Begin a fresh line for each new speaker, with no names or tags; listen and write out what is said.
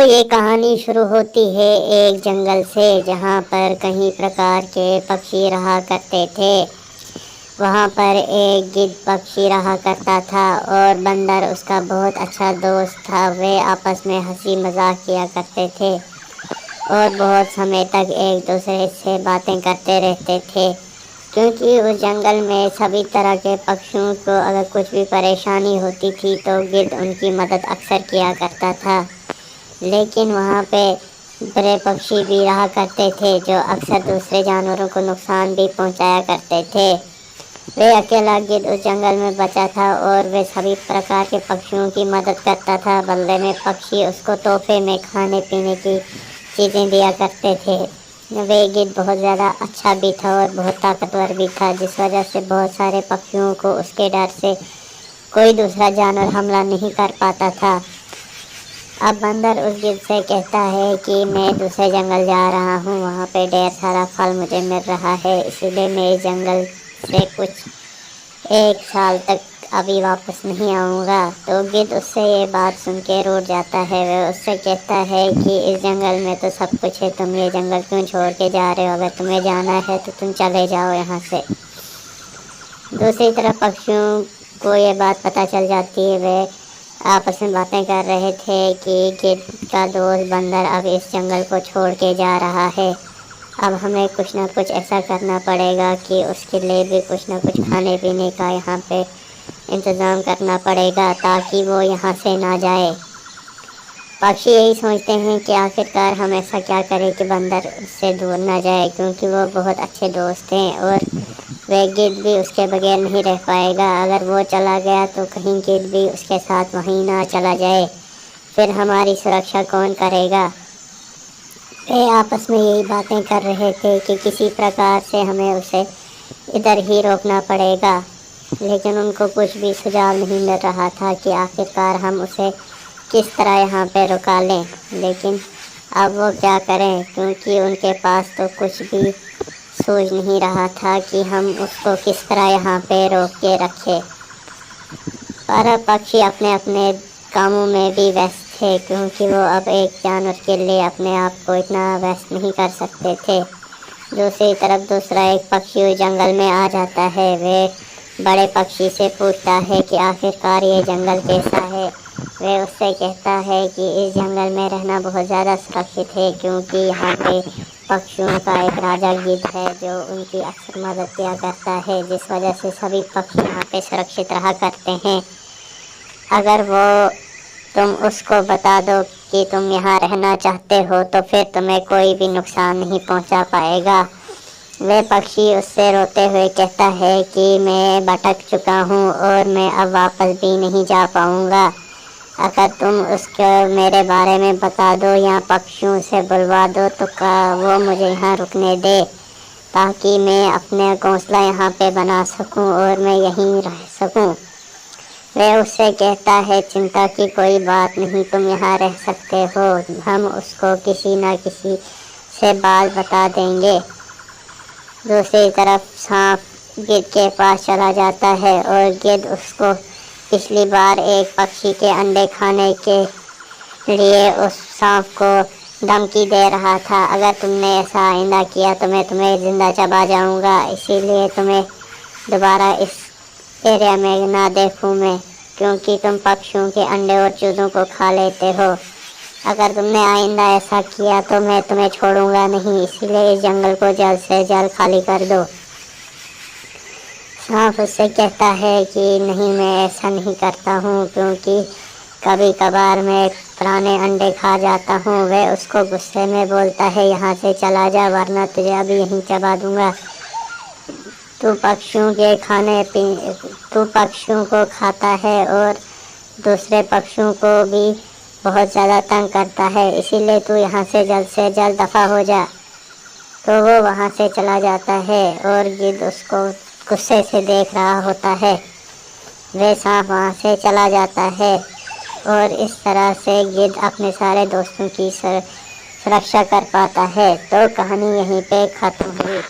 ये कहानी शुरू होती है एक जंगल से, जहाँ पर कई प्रकार के पक्षी रहा करते थे। वहाँ पर एक गिद्ध पक्षी रहा करता था और बंदर उसका बहुत अच्छा दोस्त था। वे आपस में हंसी मजाक किया करते थे और बहुत समय तक एक दूसरे से बातें करते रहते थे, क्योंकि उस जंगल में सभी तरह के पक्षियों को अगर कुछ भी परेशानी होती थी तो गिद्ध उनकी मदद अक्सर किया करता था। लेकिन वहाँ पे बड़े पक्षी भी रहा करते थे जो अक्सर दूसरे जानवरों को नुकसान भी पहुँचाया करते थे। वे अकेला गिद्ध उस जंगल में बचा था और वे सभी प्रकार के पक्षियों की मदद करता था। बदले में पक्षी उसको तोहफे में खाने पीने की चीज़ें दिया करते थे। वे गिद्ध बहुत ज़्यादा अच्छा भी था और बहुत ताकतवर भी था, जिस वजह से बहुत सारे पक्षियों को उसके डर से कोई दूसरा जानवर हमला नहीं कर पाता था। अब बंदर उस गिद्ध से कहता है कि मैं दूसरे जंगल जा रहा हूँ, वहाँ पे ढेर सारा फल मुझे मिल रहा है, इसीलिए मैं इस जंगल से कुछ 1 साल तक अभी वापस नहीं आऊँगा। तो गिद्ध उससे ये बात सुन के रूठ जाता है। वह उससे कहता है कि इस जंगल में तो सब कुछ है, तुम ये जंगल क्यों छोड़ के जा रहे हो? अगर तुम्हें जाना है तो तुम चले जाओ यहाँ से। दूसरी तरफ पक्षियों को ये बात पता चल जाती है। वे आपस में बातें कर रहे थे कि गिद्ध का दोस्त बंदर अब इस जंगल को छोड़ के जा रहा है। अब हमें कुछ ना कुछ ऐसा करना पड़ेगा कि उसके लिए भी कुछ ना कुछ खाने पीने का यहाँ पे इंतज़ाम करना पड़ेगा, ताकि वो यहाँ से ना जाए। पक्षी यही सोचते हैं कि आखिरकार हम ऐसा क्या करें कि बंदर उससे दूर ना जाए, क्योंकि वो बहुत अच्छे दोस्त हैं और वह गिद्ध भी उसके बगैर नहीं रह पाएगा। अगर वो चला गया तो कहीं गिद्ध भी उसके साथ वहीं ना चला जाए, फिर हमारी सुरक्षा कौन करेगा? वे आपस में यही बातें कर रहे थे कि किसी प्रकार से हमें उसे इधर ही रोकना पड़ेगा, लेकिन उनको कुछ भी सुझाव नहीं मिल रहा था कि आखिरकार हम उसे किस तरह यहाँ पे रुका लें। लेकिन अब वो क्या करें, क्योंकि उनके पास तो कुछ भी सोच नहीं रहा था कि हम उसको किस तरह यहाँ पे रोक के रखें। पर पक्षी अपने अपने कामों में भी व्यस्त थे, क्योंकि वो अब एक जानवर के लिए अपने आप को इतना व्यस्त नहीं कर सकते थे। दूसरी तरफ दूसरा एक पक्षी जंगल में आ जाता है। वे बड़े पक्षी से पूछता है कि आखिरकार ये जंगल कैसा है। वे उससे कहता है कि इस जंगल में रहना बहुत ज़्यादा सुरक्षित है, क्योंकि यहाँ पे पक्षियों का एक राजा गिद्ध है जो उनकी अक्सर मदद किया करता है, जिस वजह से सभी पक्षी यहाँ पे सुरक्षित रहा करते हैं। अगर वो तुम उसको बता दो कि तुम यहाँ रहना चाहते हो तो फिर तुम्हें कोई भी नुकसान नहीं पहुँचा पाएगा। वह पक्षी उससे रोते हुए कहता है कि मैं भटक चुका हूँ और मैं अब वापस भी नहीं जा पाऊँगा। अगर तुम उसको मेरे बारे में बता दो या पक्षियों से बुलवा दो तो वो मुझे यहाँ रुकने दे, ताकि मैं अपने घोंसला यहाँ पे बना सकूँ और मैं यहीं रह सकूँ। वह उससे कहता है चिंता की कोई बात नहीं, तुम यहाँ रह सकते हो, हम उसको किसी न किसी से बात बता देंगे। दूसरी तरफ सांप गिद्ध के पास चला जाता है और गिद्ध उसको पिछली बार एक पक्षी के अंडे खाने के लिए उस सांप को धमकी दे रहा था। अगर तुमने ऐसा आइंदा किया तो मैं तुम्हें ज़िंदा चबा जाऊंगा, इसीलिए तुम्हें दोबारा इस एरिया में ना देखूं मैं, क्योंकि तुम पक्षियों के अंडे और चूज़ों को खा लेते हो। अगर तुमने आइंदा ऐसा किया तो मैं तुम्हें छोड़ूंगा नहीं, इसीलिए इस जंगल को जल्द से जल्द खाली कर दो। सांप उससे कहता है कि नहीं, मैं ऐसा नहीं करता हूँ, क्योंकि कभी कभार मैं पुराने अंडे खा जाता हूँ। वह उसको गुस्से में बोलता है यहाँ से चला जा, वरना तुझे अभी यहीं चबा दूंगा। तू पक्षियों को खाता है और दूसरे पक्षियों को भी बहुत ज़्यादा तंग करता है, इसीलिए तू यहाँ से जल्द दफ़ा हो जा। तो वो वहाँ से चला जाता है और गिद्ध उसको गुस्से से देख रहा होता है। वह सांप वहाँ से चला जाता है और इस तरह से गिद्ध अपने सारे दोस्तों की सुरक्षा कर पाता है। तो कहानी यहीं पे ख़त्म हुई।